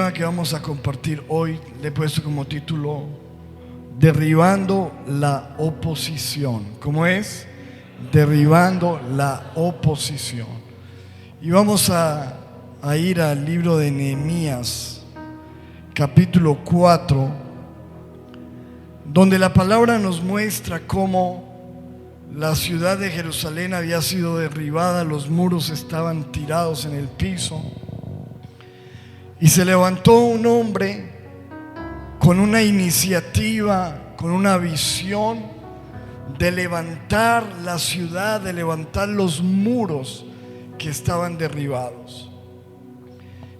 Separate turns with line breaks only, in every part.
tema que vamos a compartir hoy le he puesto como título Derribando la oposición. ¿Cómo es? Derribando la oposición. Y vamos a ir al libro de Nehemías, capítulo 4, donde la palabra nos muestra cómo la ciudad de Jerusalén había sido derribada, los muros estaban tirados en el piso. Y se levantó un hombre con una iniciativa, con una visión de levantar la ciudad, de levantar los muros que estaban derribados.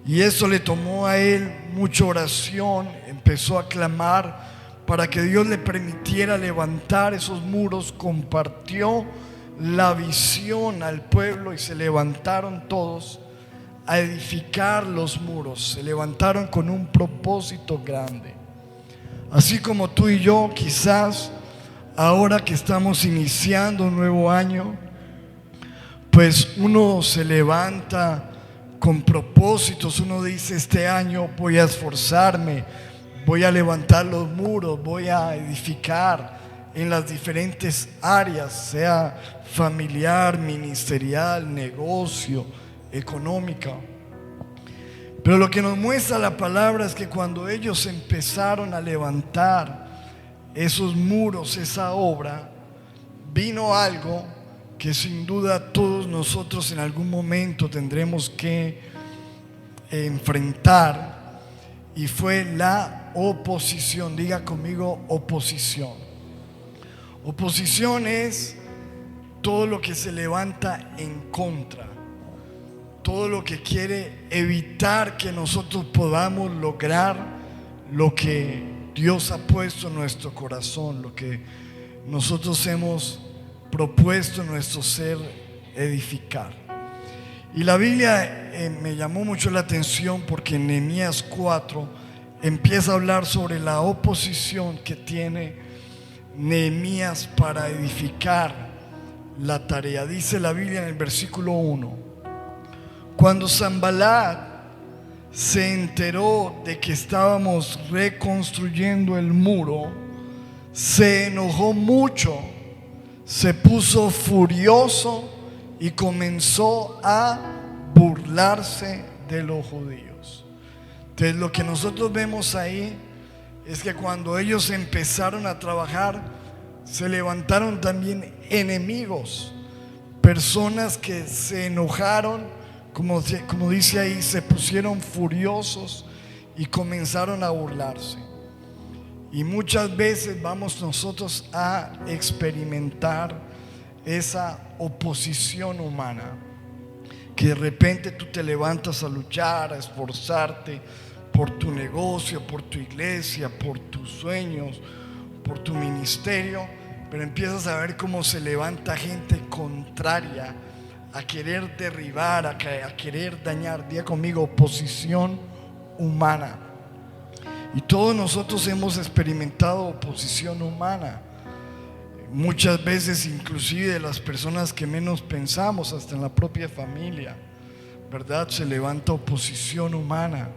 Y eso le tomó a él mucha oración, empezó a clamar para que Dios le permitiera levantar esos muros, compartió la visión al pueblo y se levantaron todos a edificar los muros, se levantaron con un propósito grande. Así como tú y yo, quizás ahora que estamos iniciando un nuevo año, pues uno se levanta con propósitos. Uno dice: este año voy a esforzarme, voy a levantar los muros, voy a edificar en las diferentes áreas, sea familiar, ministerial, negocio, económica. Pero lo que nos muestra la palabra es que cuando ellos empezaron a levantar esos muros, esa obra, vino algo que sin duda todos nosotros en algún momento tendremos que enfrentar, y fue la oposición. Diga conmigo: oposición. Oposición es todo lo que se levanta en contra, todo lo que quiere evitar que nosotros podamos lograr lo que Dios ha puesto en nuestro corazón, lo que nosotros hemos propuesto en nuestro ser edificar. Y la Biblia me llamó mucho la atención porque en Nehemías 4 empieza a hablar sobre la oposición que tiene Nehemías para edificar la tarea. Dice la Biblia en el versículo 1: cuando Sanbalat se enteró de que estábamos reconstruyendo el muro, se enojó mucho, se puso furioso y comenzó a burlarse de los judíos. Entonces, lo que nosotros vemos ahí es que cuando ellos empezaron a trabajar, se levantaron también enemigos, personas que se enojaron, como dice ahí, se pusieron furiosos y comenzaron a burlarse. Y muchas veces vamos nosotros a experimentar esa oposición humana, que de repente tú te levantas a luchar, a esforzarte por tu negocio, por tu iglesia, por tus sueños, por tu ministerio, pero empiezas a ver cómo se levanta gente contraria a querer derribar, a querer dañar. Diga conmigo: oposición humana. Y todos nosotros hemos experimentado oposición humana, muchas veces inclusive de las personas que menos pensamos, hasta en la propia familia, ¿verdad? Se levanta oposición humana,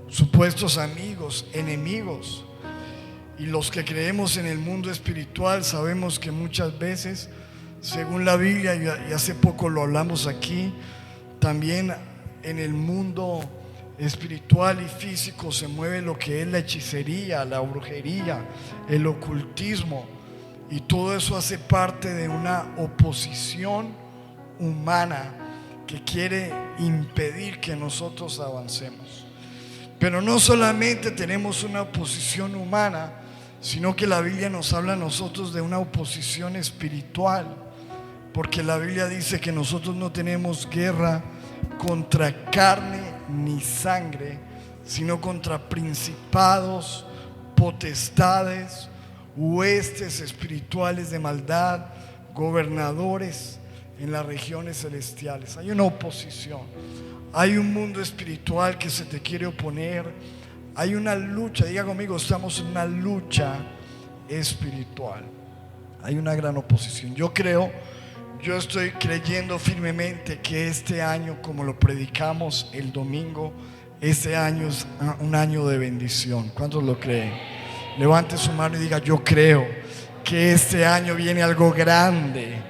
supuestos amigos, enemigos. Y los que creemos en el mundo espiritual sabemos que muchas veces, según la Biblia, y hace poco lo hablamos aquí, también en el mundo espiritual y físico se mueve lo que es la hechicería, la brujería, el ocultismo, y todo eso hace parte de una oposición humana que quiere impedir que nosotros avancemos. Pero no solamente tenemos una oposición humana, sino que la Biblia nos habla a nosotros de una oposición espiritual, porque la Biblia dice que nosotros no tenemos guerra contra carne ni sangre, sino contra principados, potestades, huestes espirituales de maldad, gobernadores en las regiones celestiales. Hay una oposición, hay un mundo espiritual que se te quiere oponer, hay una lucha. Diga conmigo: estamos en una lucha espiritual, hay una gran oposición. Yo creo yo estoy creyendo firmemente que este año, como lo predicamos el domingo, este año es un año de bendición. ¿Cuántos lo creen? Levante su mano y diga: yo creo que este año viene algo grande,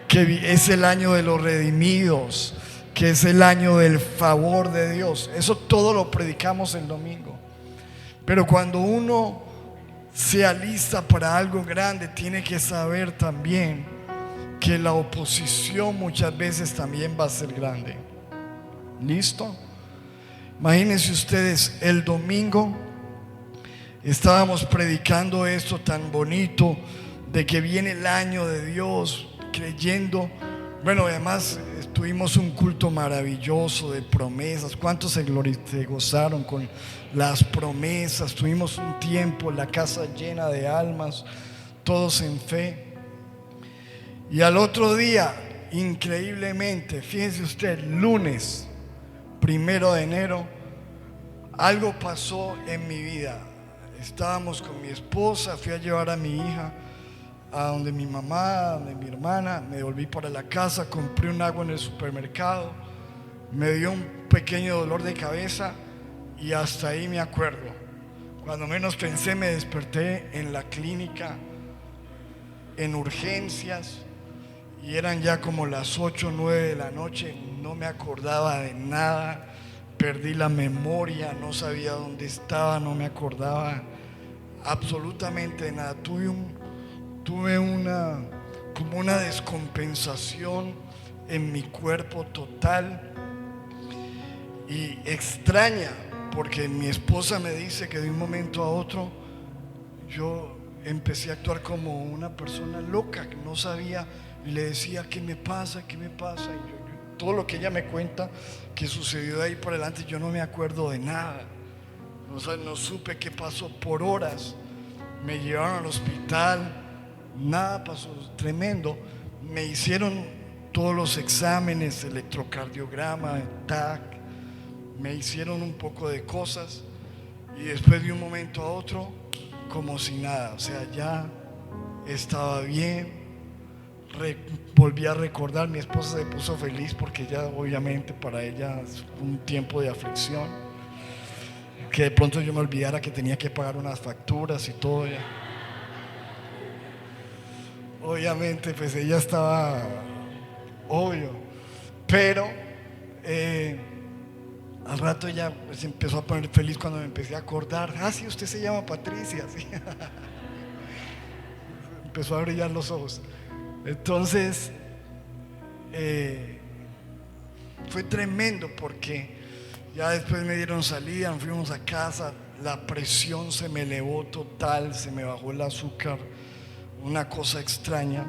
que es el año de los redimidos, que es el año del favor de Dios. Eso todo lo predicamos el domingo. Pero cuando uno se alista para algo grande, tiene que saber también que la oposición muchas veces también va a ser grande. ¿Listo? Imagínense ustedes, el domingo estábamos predicando esto tan bonito de que viene el año de Dios, creyendo. Bueno, además tuvimos un culto maravilloso de promesas. ¿Cuántos se gozaron con las promesas? Tuvimos un tiempo, la casa llena de almas, todos en fe. Y al otro día, increíblemente, fíjense usted, lunes 1 de enero, algo pasó en mi vida. Estábamos con mi esposa, fui a llevar a mi hija a donde mi mamá, donde mi hermana, me volví para la casa, compré un agua en el supermercado, me dio un pequeño dolor de cabeza y hasta ahí me acuerdo. Cuando menos pensé, me desperté en la clínica, en urgencias, y eran ya como las 8 o 9 de la noche. No me acordaba de nada, perdí la memoria, no sabía dónde estaba, no me acordaba absolutamente de nada. Tuve como una descompensación en mi cuerpo total y extraña, porque mi esposa me dice que de un momento a otro yo empecé a actuar como una persona loca, que no sabía, y le decía: ¿qué me pasa? ¿Qué me pasa? Y todo lo que ella me cuenta que sucedió de ahí por adelante, yo no me acuerdo de nada. No supe qué pasó por horas. Me llevaron al hospital, nada pasó, tremendo. Me hicieron todos los exámenes, electrocardiograma, TAC, me hicieron un poco de cosas, y después de un momento a otro, como si nada. O sea, ya estaba bien. Volví a recordar, mi esposa se puso feliz porque ya obviamente para ella es un tiempo de aflicción, que de pronto yo me olvidara que tenía que pagar unas facturas y todo. Ya. Obviamente pues ella estaba, obvio, pero al rato ella se empezó a poner feliz cuando me empecé a acordar: ah, sí, usted se llama Patricia, sí. Empezó a brillar los ojos. Entonces fue tremendo, porque ya después me dieron salida, nos fuimos a casa, la presión se me elevó total, se me bajó el azúcar, una cosa extraña.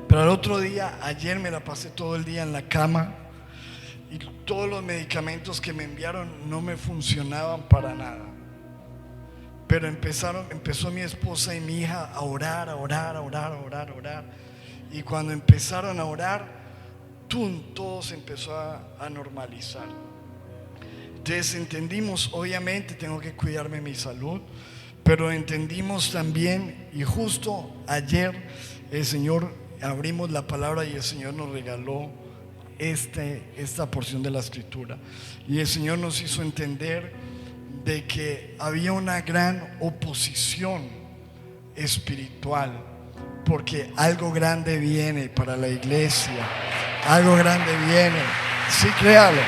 Pero al otro día, ayer me la pasé todo el día en la cama, y todos los medicamentos que me enviaron no me funcionaban para nada. Pero empezó mi esposa y mi hija a orar. Y cuando empezaron a orar, todo se empezó a normalizar. Entonces entendimos, obviamente tengo que cuidarme mi salud, pero entendimos también, y justo ayer el Señor, abrimos la palabra y el Señor nos regaló esta porción de la Escritura. Y el Señor nos hizo entender de que había una gran oposición espiritual, porque algo grande viene para la iglesia, algo grande viene, sí, créalo.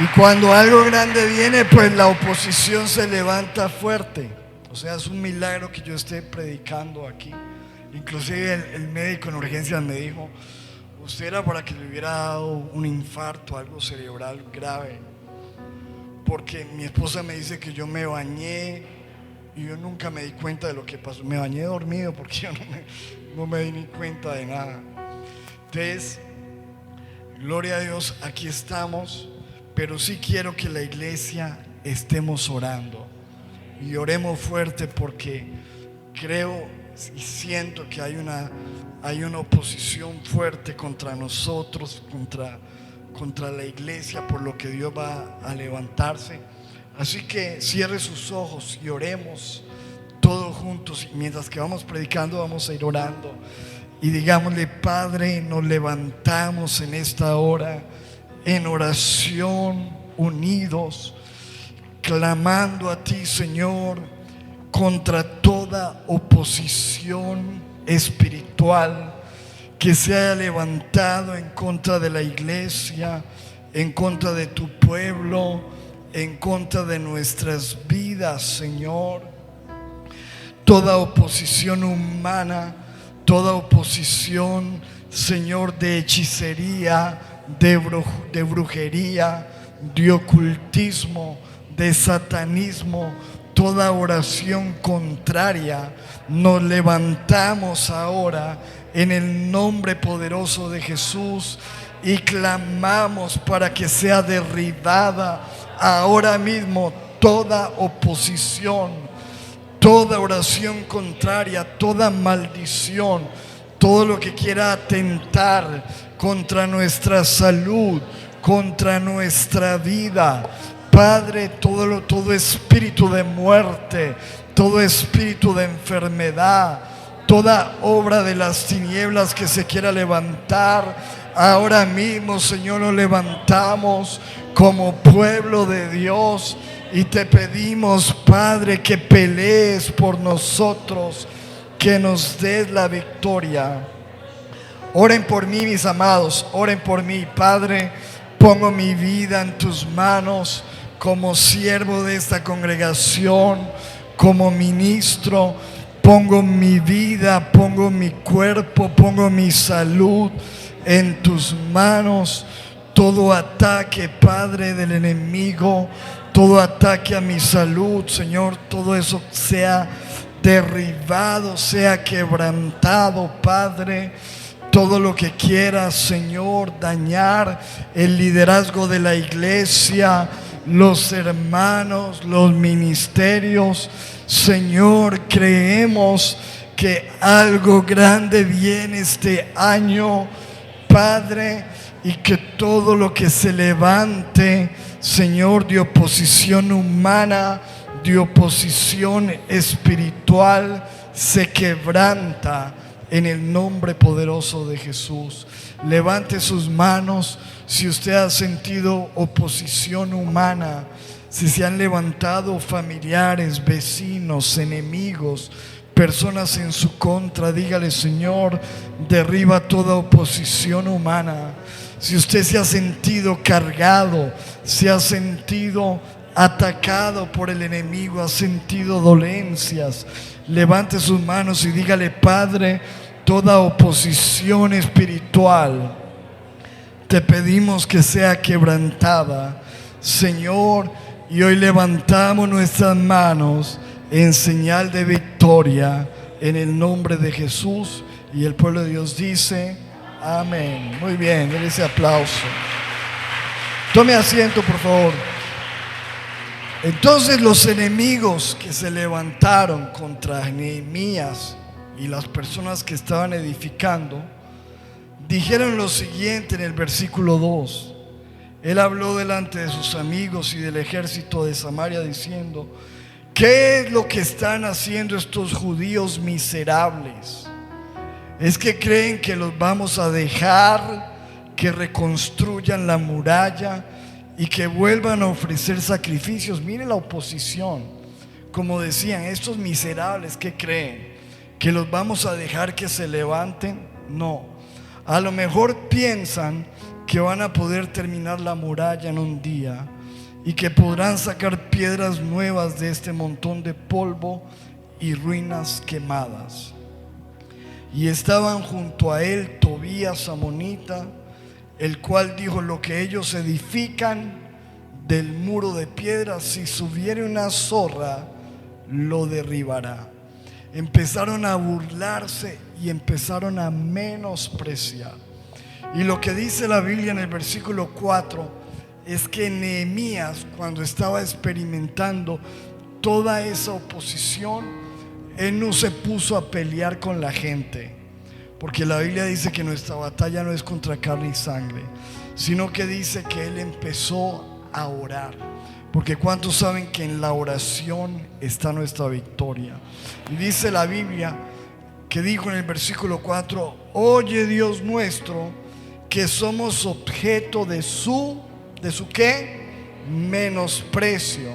Y cuando algo grande viene, pues la oposición se levanta fuerte. O sea, es un milagro que yo esté predicando aquí. Inclusive el médico en urgencias me dijo: usted era para que le hubiera dado un infarto, algo cerebral grave. Porque mi esposa me dice que yo me bañé y yo nunca me di cuenta de lo que pasó. Me bañé dormido porque yo no me di ni cuenta de nada. Entonces, gloria a Dios, aquí estamos. Pero sí quiero que la iglesia estemos orando, y oremos fuerte, porque creo y siento que hay una oposición fuerte contra nosotros, contra la iglesia, por lo que Dios va a levantarse. Así que cierre sus ojos y oremos todos juntos, y mientras que vamos predicando vamos a ir orando y digámosle: Padre, nos levantamos en esta hora en oración, unidos, clamando a ti, Señor, contra toda oposición espiritual que se haya levantado en contra de la iglesia, en contra de tu pueblo, en contra de nuestras vidas, Señor. Toda oposición humana, toda oposición, Señor, de hechicería, de brujería, de ocultismo, de satanismo, toda oración contraria, nos levantamos ahora en el nombre poderoso de Jesús y clamamos para que sea derribada ahora mismo toda oposición, toda oración contraria, toda maldición, todo lo que quiera atentar contra nuestra salud, contra nuestra vida. Padre, todo espíritu de muerte, todo espíritu de enfermedad, toda obra de las tinieblas que se quiera levantar, ahora mismo, Señor, nos levantamos como pueblo de Dios y te pedimos, Padre, que pelees por nosotros, que nos des la victoria. Oren por mí, mis amados, oren por mí. Padre, pongo mi vida en tus manos como siervo de esta congregación, como ministro. Pongo mi vida, pongo mi cuerpo, pongo mi salud en tus manos. Todo ataque, Padre, del enemigo, todo ataque a mi salud, Señor, todo eso sea derribado, sea quebrantado, Padre. Todo lo que quiera, Señor, dañar el liderazgo de la iglesia, los hermanos, los ministerios, Señor, creemos que algo grande viene este año, Padre, y que todo lo que se levante, Señor, de oposición humana, de oposición espiritual, se quebranta en el nombre poderoso de Jesús. Levante sus manos si usted ha sentido oposición humana, si se han levantado familiares, vecinos, enemigos, personas en su contra. Dígale: Señor, derriba toda oposición humana. Si usted se ha sentido cargado, se ha sentido atacado por el enemigo, ha sentido dolencias, levante sus manos y dígale: Padre, toda oposición espiritual, te pedimos que sea quebrantada, Señor, y hoy levantamos nuestras manos en señal de victoria en el nombre de Jesús. Y el pueblo de Dios dice: amén. Muy bien, denle ese aplauso. Tome asiento, por favor. Entonces los enemigos que se levantaron contra Nehemías y las personas que estaban edificando dijeron lo siguiente en el versículo 2. Él habló delante de sus amigos y del ejército de Samaria diciendo: ¿qué es lo que están haciendo estos judíos miserables? ¿Es que creen que los vamos a dejar que reconstruyan la muralla y que vuelvan a ofrecer sacrificios? Miren la oposición. Como decían, estos miserables, ¿qué creen? ¿Que los vamos a dejar que se levanten? No. A lo mejor piensan que van a poder terminar la muralla en un día y que podrán sacar piedras nuevas de este montón de polvo y ruinas quemadas. Y estaban junto a él Tobías amonita, el cual dijo: lo que ellos edifican del muro de piedra, si subiere una zorra, lo derribará. Empezaron a burlarse y empezaron a menospreciar. Y lo que dice la Biblia en el versículo 4 es que Nehemías, cuando estaba experimentando toda esa oposición, él no se puso a pelear con la gente, porque la Biblia dice que nuestra batalla no es contra carne y sangre, sino que dice que él empezó a orar. Porque ¿cuántos saben que en la oración está nuestra victoria? Y dice la Biblia que dijo en el versículo 4: oye, Dios nuestro, que somos objeto de su ¿qué? Menosprecio,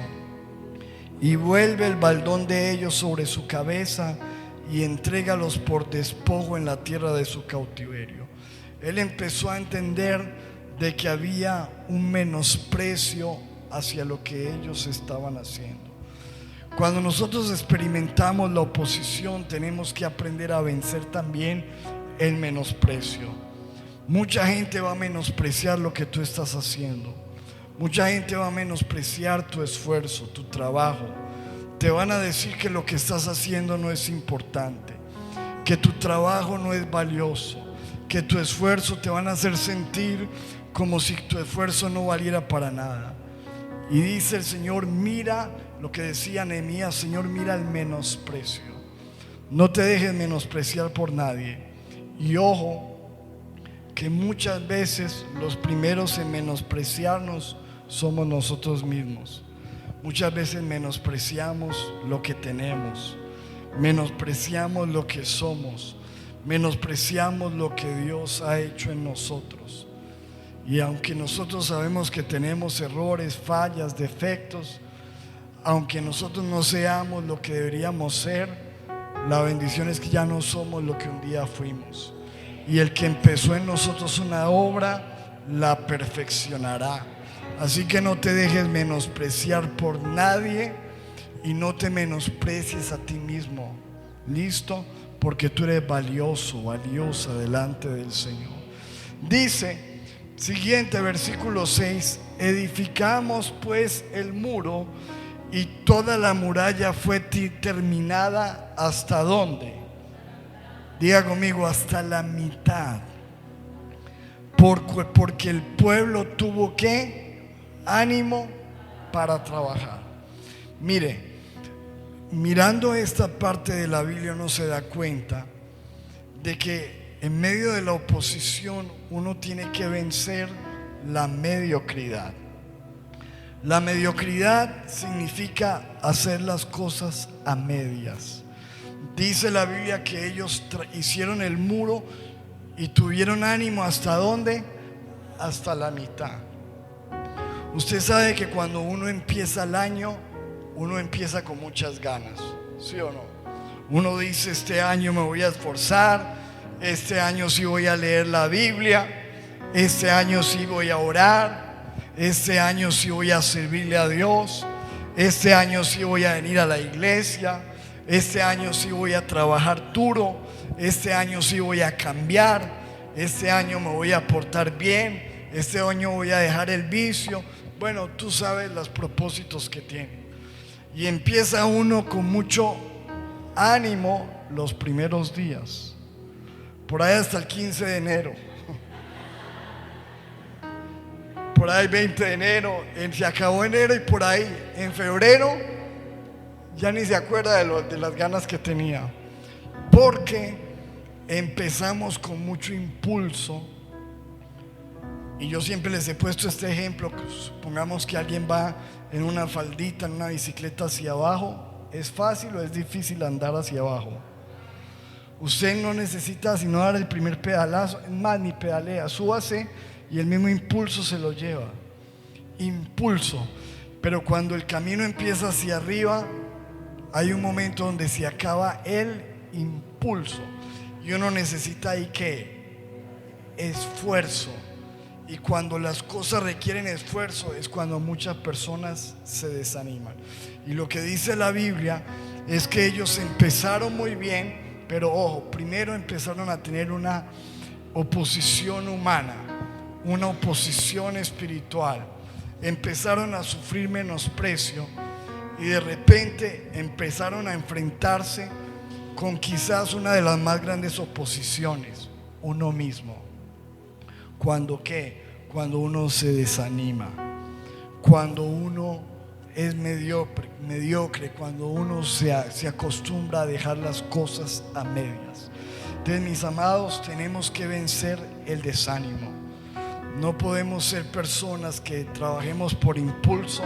y vuelve el baldón de ellos sobre su cabeza y entrégalos por despojo en la tierra de su cautiverio. Él empezó a entender de que había un menosprecio hacia lo que ellos estaban haciendo. Cuando nosotros experimentamos la oposición, tenemos que aprender a vencer también el menosprecio. Mucha gente va a menospreciar lo que tú estás haciendo. Mucha gente va a menospreciar tu esfuerzo, tu trabajo. Te van a decir que lo que estás haciendo no es importante, que tu trabajo no es valioso, que tu esfuerzo, te van a hacer sentir como si tu esfuerzo no valiera para nada. Y dice el Señor, mira lo que decía Nehemías: Señor, mira el menosprecio. No te dejes menospreciar por nadie. Y ojo, que muchas veces los primeros en menospreciarnos somos nosotros mismos. Muchas veces menospreciamos lo que tenemos, menospreciamos lo que somos, menospreciamos lo que Dios ha hecho en nosotros. Y aunque nosotros sabemos que tenemos errores, fallas, defectos, aunque nosotros no seamos lo que deberíamos ser, la bendición es que ya no somos lo que un día fuimos. Y el que empezó en nosotros una obra, la perfeccionará. Así que no te dejes menospreciar por nadie y no te menosprecies a ti mismo. ¿Listo? Porque tú eres valioso, valiosa delante del Señor. Dice, siguiente versículo 6: edificamos pues el muro y toda la muralla fue terminada. ¿Hasta dónde? Diga conmigo: hasta la mitad. Porque el pueblo tuvo ¿qué? Ánimo para trabajar. Mire, mirando esta parte de la Biblia uno se da cuenta de que en medio de la oposición uno tiene que vencer la mediocridad. La mediocridad significa hacer las cosas a medias. Dice la Biblia que ellos hicieron el muro y tuvieron ánimo. ¿Hasta dónde? Hasta la mitad. Usted sabe que cuando uno empieza el año, uno empieza con muchas ganas, ¿sí o no? Uno dice: este año me voy a esforzar, este año sí voy a leer la Biblia, este año sí voy a orar, este año sí voy a servirle a Dios, este año sí voy a venir a la iglesia, este año sí voy a trabajar duro, este año sí voy a cambiar, este año me voy a portar bien, este año voy a dejar el vicio. Bueno, tú sabes los propósitos que tiene. Y empieza uno con mucho ánimo los primeros días, por ahí hasta el 15 de enero, por ahí 20 de enero, se acabó enero, y por ahí en febrero ya ni se acuerda de las ganas que tenía, porque empezamos con mucho impulso. Y yo siempre les he puesto este ejemplo: supongamos que alguien va en una faldita, en una bicicleta hacia abajo. ¿Es fácil o es difícil andar hacia abajo? Usted no necesita sino dar el primer pedalazo, es más, ni pedalea, súbase y el mismo impulso se lo lleva. Impulso. Pero cuando el camino empieza hacia arriba, hay un momento donde se acaba el impulso y uno necesita ahí ¿qué? Esfuerzo. Y cuando las cosas requieren esfuerzo es cuando muchas personas se desaniman. Y lo que dice la Biblia es que ellos empezaron muy bien, pero ojo, primero empezaron a tener una oposición humana, una oposición espiritual. Empezaron a sufrir menosprecio y de repente empezaron a enfrentarse con quizás una de las más grandes oposiciones: uno mismo. ¿Cuándo qué? Cuando uno se desanima, cuando uno es mediocre, cuando uno se acostumbra a dejar las cosas a medias. Entonces, mis amados, tenemos que vencer el desánimo. No podemos ser personas que trabajemos por impulso,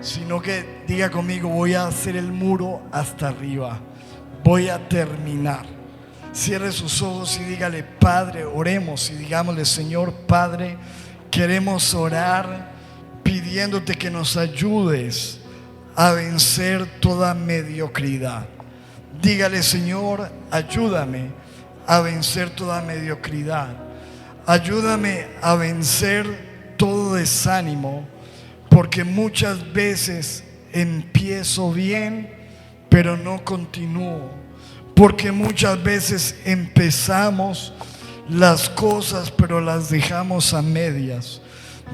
sino que diga conmigo: voy a hacer el muro hasta arriba, voy a terminar. Cierre sus ojos y dígale: Padre, oremos y digámosle: Señor Padre, queremos orar pidiéndote que nos ayudes a vencer toda mediocridad. Dígale: Señor, ayúdame a vencer toda mediocridad. Ayúdame a vencer todo desánimo, porque muchas veces empiezo bien, pero no continúo. Porque muchas veces empezamos las cosas, pero las dejamos a medias.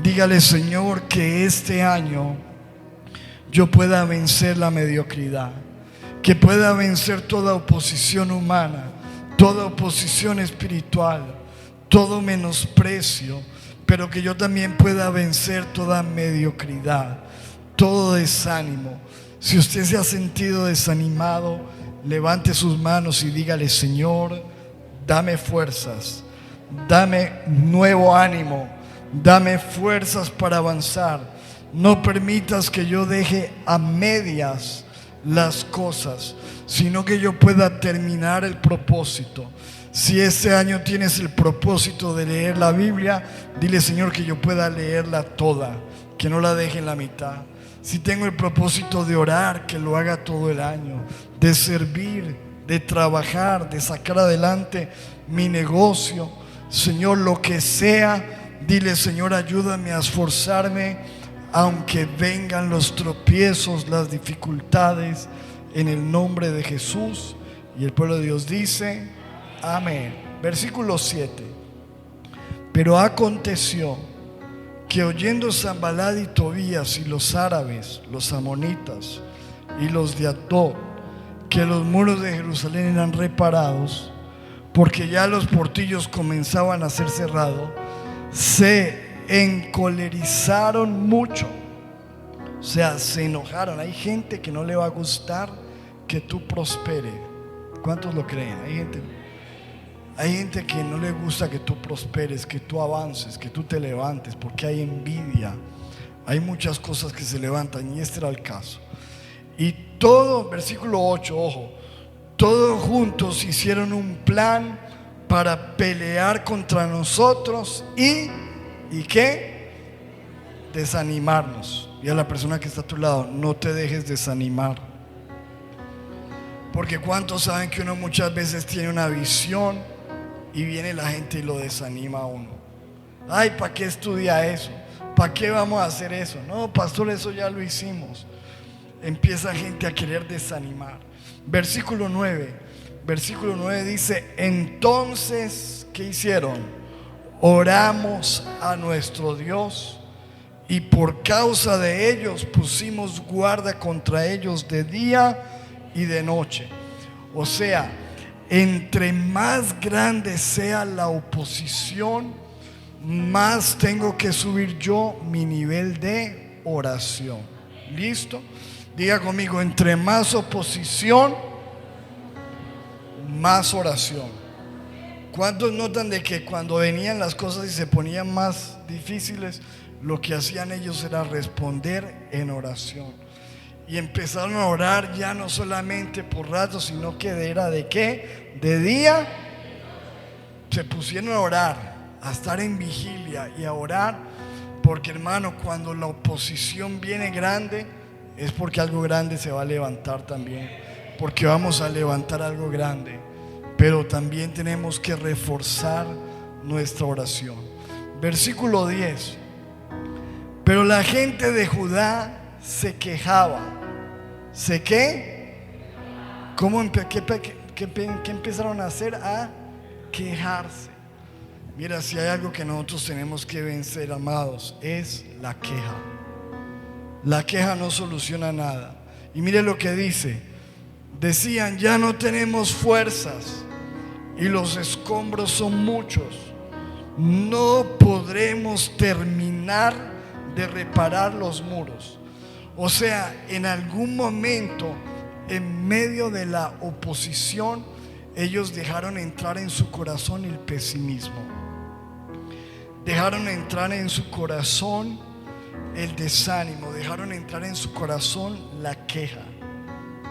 Dígale: Señor, que este año yo pueda vencer la mediocridad, que pueda vencer toda oposición humana, toda oposición espiritual, todo menosprecio, pero que yo también pueda vencer toda mediocridad, todo desánimo. Si usted se ha sentido desanimado, levante sus manos y dígale: Señor, dame fuerzas, dame nuevo ánimo, dame fuerzas para avanzar. No permitas que yo deje a medias las cosas, sino que yo pueda terminar el propósito. Si este año tienes el propósito de leer la Biblia, dile: Señor, que yo pueda leerla toda, que no la deje en la mitad. Si tengo el propósito de orar, que lo haga todo el año, de servir, de trabajar, de sacar adelante mi negocio. Señor, lo que sea, dile: Señor, ayúdame a esforzarme, aunque vengan los tropiezos, las dificultades, en el nombre de Jesús. Y el pueblo de Dios dice: amén. Versículo 7. Pero aconteció que oyendo Sanballat y Tobías y los árabes, los amonitas y los de Asdod, que los muros de Jerusalén eran reparados, porque ya los portillos comenzaban a ser cerrados, se encolerizaron mucho. O sea, se enojaron. Hay gente que no le va a gustar que tú prosperes. ¿Cuántos lo creen? Hay gente que no le gusta que tú prosperes, que tú avances, que tú te levantes, porque hay envidia. Hay muchas cosas que se levantan, y este era el caso. Y todo, versículo 8, ojo, todos juntos hicieron un plan para pelear contra nosotros y ¿qué? Desanimarnos. Y a la persona que está a tu lado: no te dejes desanimar. Porque ¿cuántos saben que uno muchas veces tiene una visión y viene la gente y lo desanima a uno? Ay, ¿para qué estudia eso? ¿Para qué vamos a hacer eso? No, pastor, eso ya lo hicimos. Empieza gente a querer desanimar. Versículo 9 dice: entonces, ¿qué hicieron? Oramos a nuestro Dios, y por causa de ellos pusimos guarda contra ellos de día y de noche. O sea, entre más grande sea la oposición, más tengo que subir yo mi nivel de oración. ¿Listo? Diga conmigo: entre más oposición, más oración. ¿Cuántos notan de que cuando venían las cosas y se ponían más difíciles, lo que hacían ellos era responder en oración? Y empezaron a orar ya no solamente por ratos, sino que era de qué, de día. Se pusieron a orar, a estar en vigilia y a orar, porque hermano, cuando la oposición viene grande, es porque algo grande se va a levantar también, porque vamos a levantar algo grande. Pero también tenemos que reforzar nuestra oración. Versículo 10. Pero la gente de Judá se quejaba. ¿Se qué? ¿Qué empezaron a hacer? A quejarse. Mira, si hay algo que nosotros tenemos que vencer, amados, es la queja. La queja no soluciona nada. Y mire lo que dice. Decían: ya no tenemos fuerzas y los escombros son muchos. No podremos terminar de reparar los muros. O sea, en algún momento, en medio de la oposición, ellos dejaron entrar en su corazón el pesimismo. Dejaron entrar en su corazón el desánimo. Dejaron entrar en su corazón la queja.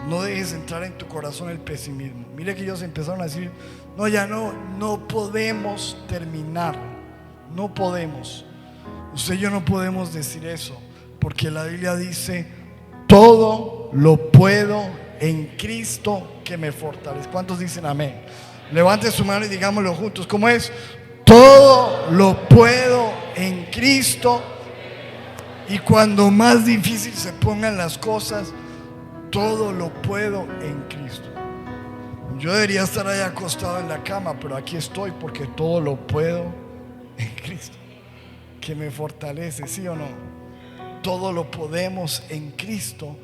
No dejes entrar en tu corazón el pesimismo. Mire que ellos empezaron a decir: no, ya no podemos terminar. No podemos. Usted y yo no podemos decir eso, porque la Biblia dice: todo lo puedo en Cristo que me fortalece. ¿Cuántos dicen amén? Levante su mano y digámoslo juntos. ¿Cómo es? Todo lo puedo en Cristo. Y cuando más difícil se pongan las cosas, todo lo puedo en Cristo. Yo debería estar ahí acostado en la cama, pero aquí estoy porque todo lo puedo en Cristo que me fortalece, ¿sí o no? Todo lo podemos en Cristo,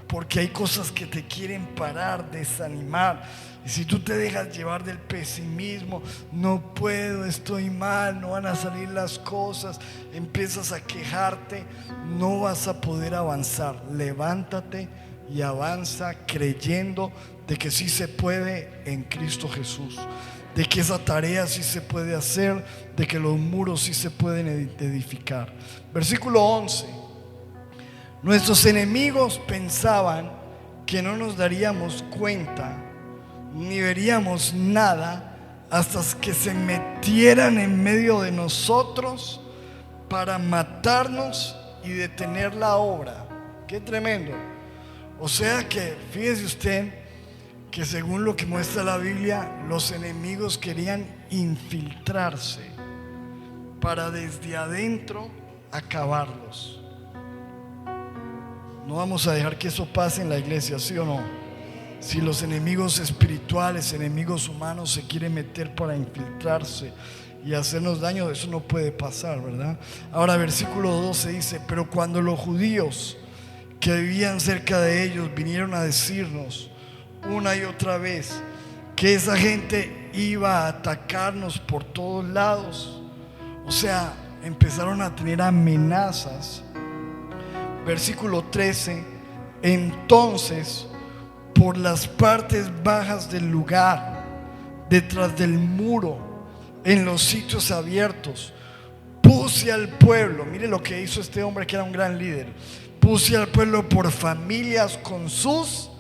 porque hay cosas que te quieren parar, desanimar. Y si tú te dejas llevar del pesimismo, no puedo, estoy mal, no van a salir las cosas, empiezas a quejarte, no vas a poder avanzar. Levántate y avanza creyendo de que sí se puede en Cristo Jesús, de que esa tarea sí se puede hacer, de que los muros sí se pueden edificar. Versículo 11. Nuestros enemigos pensaban que no nos daríamos cuenta ni veríamos nada hasta que se metieran en medio de nosotros para matarnos y detener la obra. Qué tremendo. O sea que, fíjese usted, que según lo que muestra la Biblia, los enemigos querían infiltrarse para desde adentro acabarlos. No vamos a dejar que eso pase en la iglesia, ¿sí o no? Si los enemigos espirituales, enemigos humanos se quieren meter para infiltrarse y hacernos daño, eso no puede pasar, ¿verdad? Ahora versículo 12 dice: pero cuando los judíos que vivían cerca de ellos vinieron a decirnos una y otra vez que esa gente iba a atacarnos por todos lados, o sea, empezaron a tener amenazas. Versículo 13: entonces, por las partes bajas del lugar, detrás del muro, en los sitios abiertos, puse al pueblo. Mire lo que hizo este hombre, que era un gran líder. Puse al pueblo por familias con sus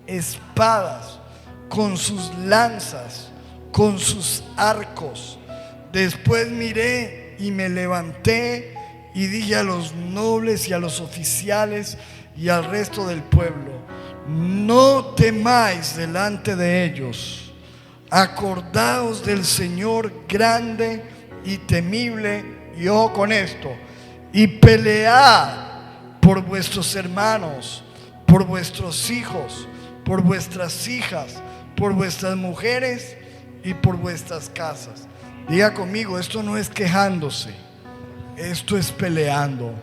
espadas, con sus lanzas, con sus arcos. Después miré y me levanté y dije a los nobles y a los oficiales y al resto del pueblo: no temáis delante de ellos, acordaos del Señor grande y temible, y ojo con esto, y pelead por vuestros hermanos, por vuestros hijos, por vuestras hijas, por vuestras mujeres y por vuestras casas. Diga conmigo, esto no es quejándose, esto es peleando.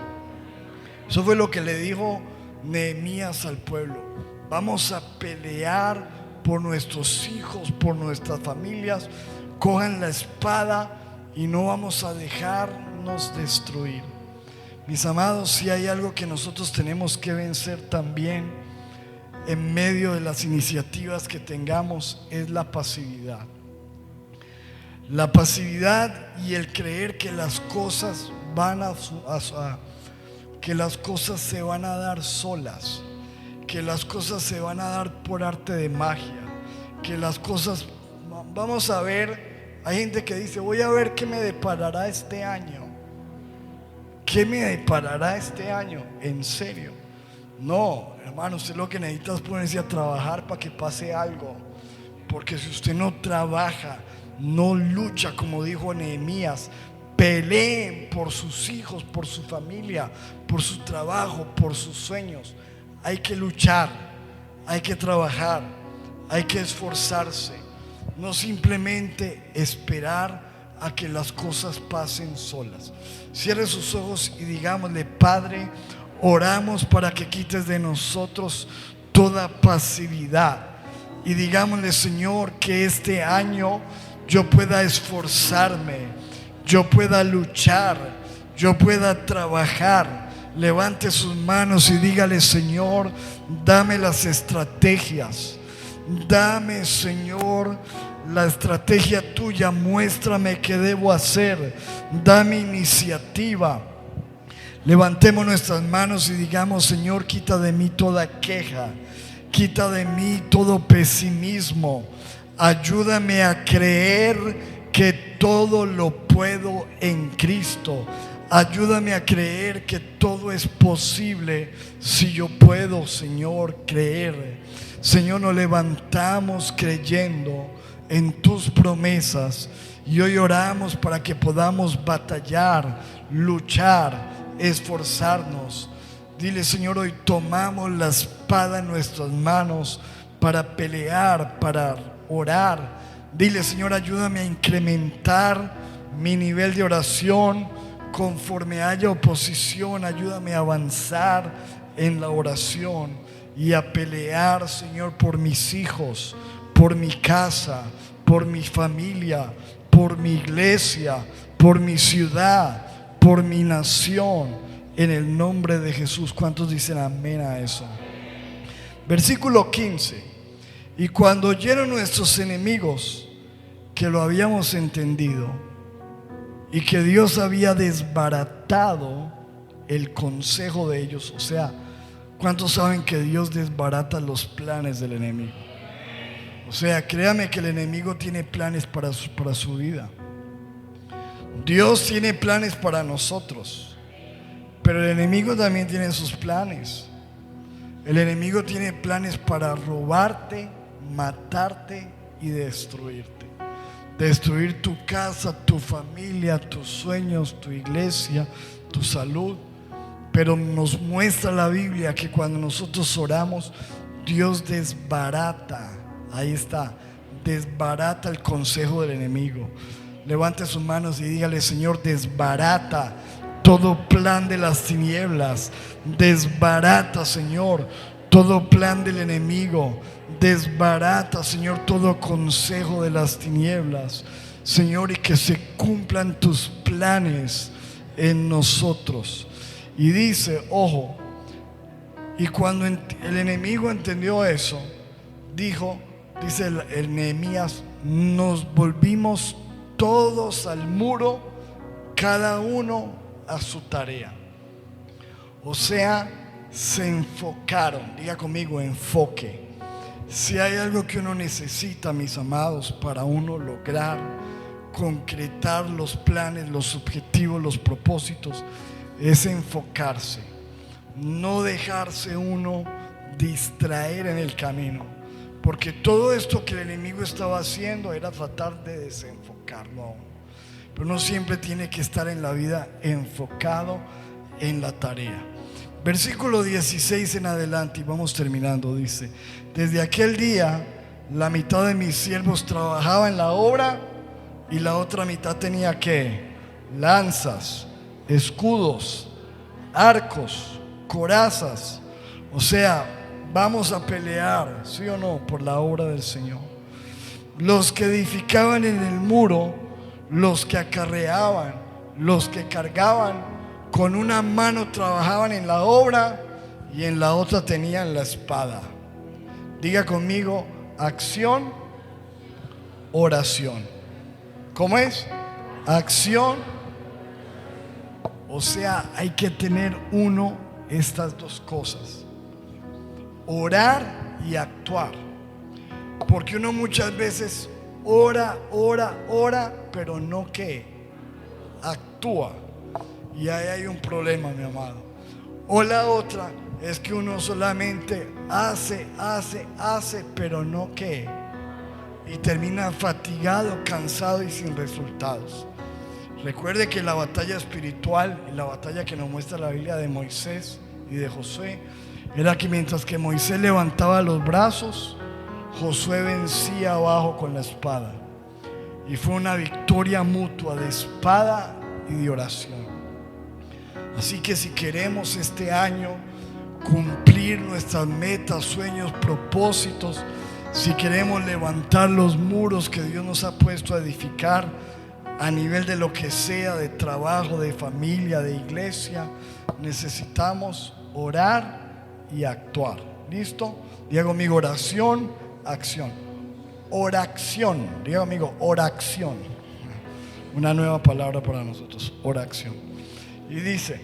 Eso fue lo que le dijo Nehemías al pueblo: vamos a pelear por nuestros hijos, por nuestras familias. Cojan la espada y no vamos a dejarnos destruir. Mis amados, si hay algo que nosotros tenemos que vencer también en medio de las iniciativas que tengamos, es la pasividad. La pasividad y el creer que las cosas que las cosas se van a dar solas, que las cosas se van a dar por arte de magia, que las cosas, vamos a ver, hay gente que dice: voy a ver qué me deparará este año. ¿Qué me deparará este año? ¿En serio? No, hermano, usted lo que necesita es ponerse a trabajar para que pase algo. Porque si usted no trabaja, no lucha, como dijo Nehemías, peleen por sus hijos, por su familia, por su trabajo, por sus sueños. Hay que luchar, hay que trabajar, hay que esforzarse, no simplemente esperar a que las cosas pasen solas. Cierre sus ojos y digámosle: Padre, oramos para que quites de nosotros toda pasividad, y digámosle: Señor, que este año yo pueda esforzarme, yo pueda luchar, yo pueda trabajar. Levante sus manos y dígale: Señor, dame las estrategias, dame, Señor, la estrategia tuya, muéstrame qué debo hacer, dame iniciativa. Levantemos nuestras manos y digamos: Señor, quita de mí toda queja, Quita de mí todo pesimismo. Ayúdame a creer que todo lo puedo en Cristo. Ayúdame a creer que todo es posible si yo puedo, Señor, creer. Señor, nos levantamos creyendo en tus promesas y hoy oramos para que podamos batallar, luchar, esforzarnos. Dile, Señor, hoy tomamos la espada en nuestras manos para pelear, para orar. Dile, Señor, ayúdame a incrementar mi nivel de oración. Conforme haya oposición, ayúdame a avanzar en la oración y a pelear, Señor, por mis hijos, por mi casa, por mi familia, por mi iglesia, por mi ciudad, por mi nación, en el nombre de Jesús. ¿Cuántos dicen amén a eso? Versículo 15. Y cuando oyeron nuestros enemigos que lo habíamos entendido y que Dios había desbaratado el consejo de ellos, o sea, ¿cuántos saben que Dios desbarata los planes del enemigo? O sea, créame que el enemigo tiene planes para su vida. Dios tiene planes para nosotros, pero el enemigo también tiene sus planes. El enemigo tiene planes para robarte, matarte y destruirte. Destruir tu casa, tu familia, tus sueños, tu iglesia, tu salud. Pero nos muestra la Biblia que cuando nosotros oramos, Dios desbarata. Ahí está, desbarata el consejo del enemigo. Levante sus manos y dígale: Señor, desbarata todo plan de las tinieblas. Desbarata, Señor, todo plan del enemigo. Desbarata, Señor, todo consejo de las tinieblas, Señor, y que se cumplan tus planes en nosotros. Y dice, ojo, y cuando el enemigo entendió eso, dice el Nehemías, nos volvimos todos al muro, cada uno a su tarea. O sea, se enfocaron. Diga conmigo, enfoque. Si hay algo que uno necesita, mis amados, para uno lograr concretar los planes, los objetivos, los propósitos, es enfocarse. No dejarse uno distraer en el camino, porque todo esto que el enemigo estaba haciendo era tratar de desenfocarlo a uno. Pero uno siempre tiene que estar en la vida enfocado en la tarea. Versículo 16 en adelante, y vamos terminando, dice: desde aquel día la mitad de mis siervos trabajaba en la obra y la otra mitad tenía ¿qué? Lanzas, escudos, arcos, corazas. O sea, vamos a pelear, ¿sí o no?, por la obra del Señor. Los que edificaban en el muro, los que acarreaban, los que cargaban, con una mano trabajaban en la obra y en la otra tenían la espada. Diga conmigo: acción, oración. ¿Cómo es? Acción. O sea, hay que tener estas dos cosas: orar y actuar. Porque uno muchas veces ora, pero no ¿qué? Actúa. Y ahí hay un problema, mi amado. O la otra es que uno solamente hace, pero no ¿qué? Y termina fatigado, cansado y sin resultados. Recuerde que la batalla espiritual y la batalla que nos muestra la Biblia de Moisés y de Josué era que mientras que Moisés levantaba los brazos, Josué vencía abajo con la espada. Y fue una victoria mutua de espada y de oración. Así que si queremos este año cumplir nuestras metas, sueños, propósitos, si queremos levantar los muros que Dios nos ha puesto a edificar a nivel de lo que sea, de trabajo, de familia, de iglesia, necesitamos orar y actuar. ¿Listo? Diga conmigo: oración, acción. Oración. Diga conmigo: oración. Una nueva palabra para nosotros: oración. Y dice: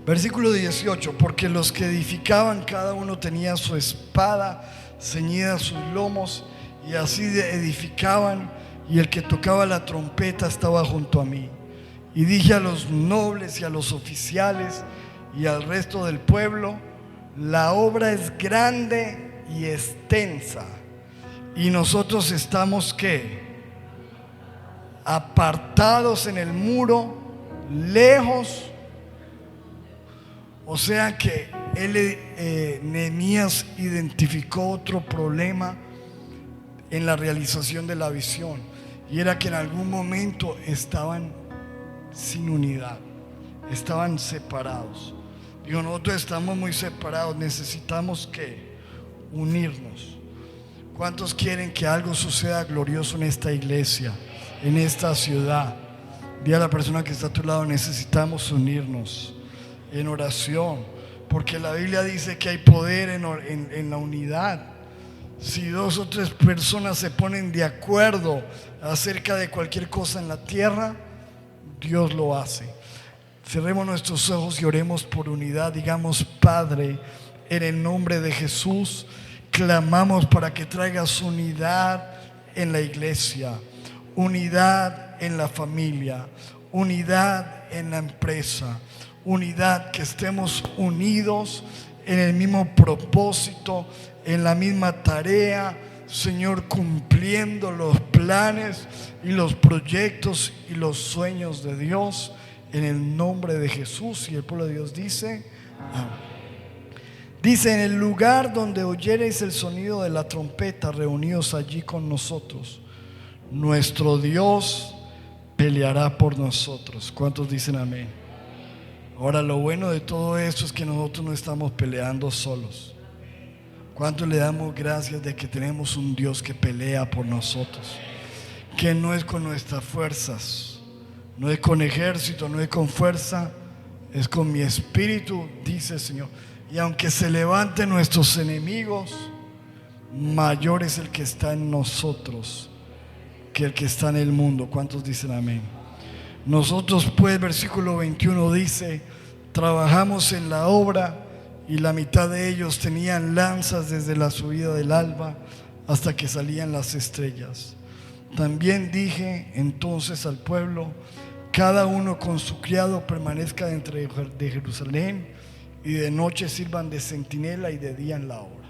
Versículo 18, porque los que edificaban cada uno tenía su espada ceñida a sus lomos, y así edificaban, y el que tocaba la trompeta estaba junto a mí. Y dije a los nobles y a los oficiales y al resto del pueblo: la obra es grande y extensa, y nosotros estamos ¿qué? Apartados en el muro, lejos. O sea que Nehemías identificó otro problema en la realización de la visión, y era que en algún momento estaban sin unidad, estaban separados. Digo, nosotros estamos muy separados, necesitamos que unirnos. ¿Cuántos quieren que algo suceda glorioso en esta iglesia, en esta ciudad? Dile a la persona que está a tu lado: necesitamos unirnos en oración, porque la Biblia dice que hay poder en la unidad. Si 2 o 3 personas se ponen de acuerdo acerca de cualquier cosa en la tierra, Dios lo hace. Cerremos nuestros ojos y oremos por unidad. Digamos: Padre, en el nombre de Jesús, clamamos para que traigas unidad en la iglesia, unidad en la familia, unidad en la empresa, unidad, que estemos unidos en el mismo propósito, en la misma tarea, Señor, cumpliendo los planes y los proyectos y los sueños de Dios, en el nombre de Jesús. Y el pueblo de Dios dice: amén. Dice: en el lugar donde oyereis el sonido de la trompeta, reunidos allí con nosotros, nuestro Dios peleará por nosotros. ¿Cuántos dicen amén? Ahora, lo bueno de todo esto es que nosotros no estamos peleando solos. ¿Cuántos le damos gracias de que tenemos un Dios que pelea por nosotros? Que no es con nuestras fuerzas, no es con ejército, no es con fuerza, es con mi espíritu, dice el Señor. Y aunque se levanten nuestros enemigos, mayor es el que está en nosotros que el que está en el mundo. ¿Cuántos dicen amén? Nosotros pues, versículo 21 dice: trabajamos en la obra, y la mitad de ellos tenían lanzas desde la subida del alba hasta que salían las estrellas. También dije entonces al pueblo: cada uno con su criado permanezca dentro de Jerusalén, y de noche sirvan de centinela y de día en la obra.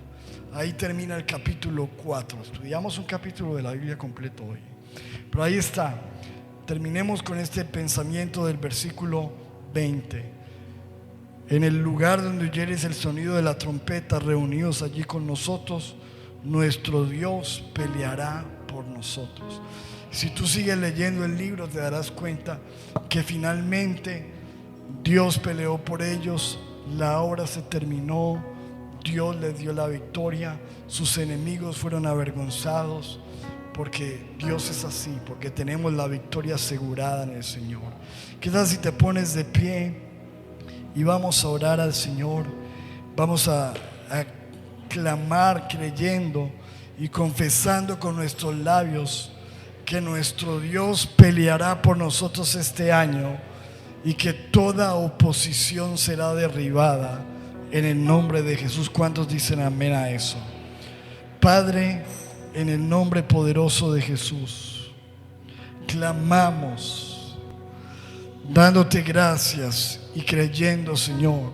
Ahí termina el capítulo 4. Estudiamos un capítulo de la Biblia completo hoy, pero ahí está. Terminemos con este pensamiento del versículo 20. En el lugar donde oyeres el sonido de la trompeta, reunidos allí con nosotros, nuestro Dios peleará por nosotros. Si tú sigues leyendo el libro, te darás cuenta que finalmente Dios peleó por ellos, la obra se terminó, Dios les dio la victoria, sus enemigos fueron avergonzados, porque Dios es así, porque tenemos la victoria asegurada en el Señor. ¿Qué tal si te pones de pie y vamos a orar al Señor? Vamos a clamar creyendo y confesando con nuestros labios que nuestro Dios peleará por nosotros este año, y que toda oposición será derribada en el nombre de Jesús. ¿Cuántos dicen amén a eso? Padre, en el nombre poderoso de Jesús, clamamos dándote gracias y creyendo, Señor,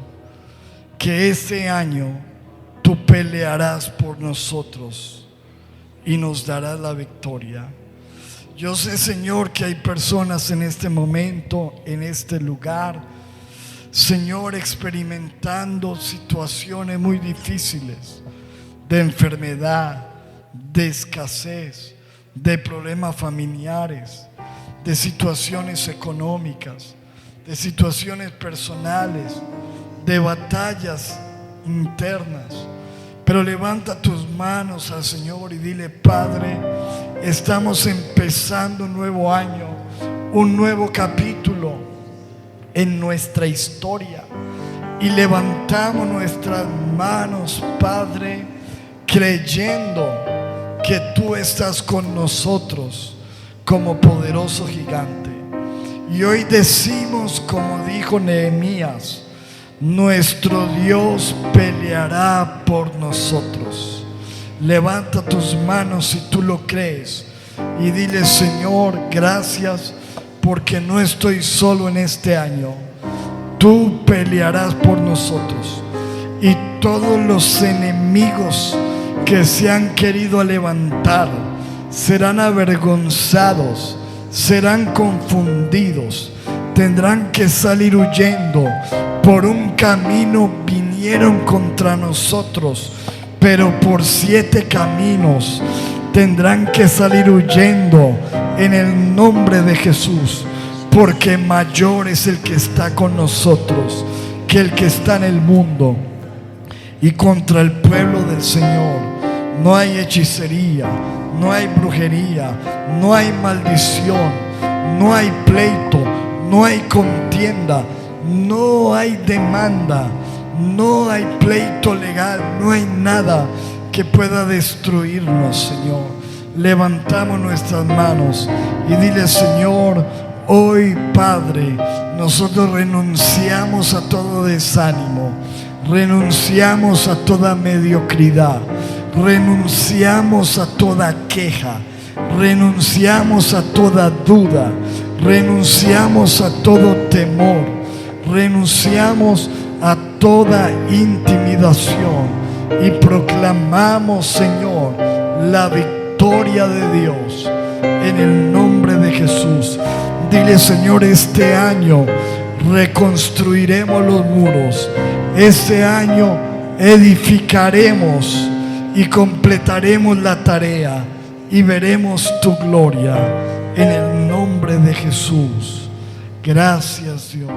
que este año tú pelearás por nosotros y nos darás la victoria. Yo sé, Señor, que hay personas en este momento, en este lugar, Señor, experimentando situaciones muy difíciles, de enfermedad, de escasez, de problemas familiares, de situaciones económicas, de situaciones personales, de batallas internas. Pero levanta tus manos al Señor y dile: Padre, estamos empezando un nuevo año, un nuevo capítulo en nuestra historia, y levantamos nuestras manos, Padre, creyendo que tú estás con nosotros como poderoso gigante. Y hoy decimos, como dijo Nehemías: Nuestro Dios peleará por nosotros. Levanta tus manos si tú lo crees y dile: Señor, gracias porque no estoy solo en este año. Tú pelearás por nosotros, y todos los enemigos que se han querido levantar serán avergonzados, serán confundidos, tendrán que salir huyendo. Por un camino vinieron contra nosotros, pero por 7 caminos tendrán que salir huyendo en el nombre de Jesús, porque mayor es el que está con nosotros que el que está en el mundo. Y contra el pueblo del Señor no hay hechicería, no hay brujería, no hay maldición, no hay pleito, no hay contienda, no hay demanda, no hay pleito legal, no hay nada que pueda destruirnos, Señor. Levantamos nuestras manos y dile: Señor, hoy, Padre, nosotros renunciamos a todo desánimo, renunciamos a toda mediocridad, renunciamos a toda queja, renunciamos a toda duda, renunciamos a todo temor, renunciamos a toda intimidación y proclamamos, Señor, la victoria de Dios en el nombre de Jesús. Dile: Señor, este año reconstruiremos los muros, este año edificaremos y completaremos la tarea y veremos tu gloria en el nombre de Jesús. Gracias, Dios.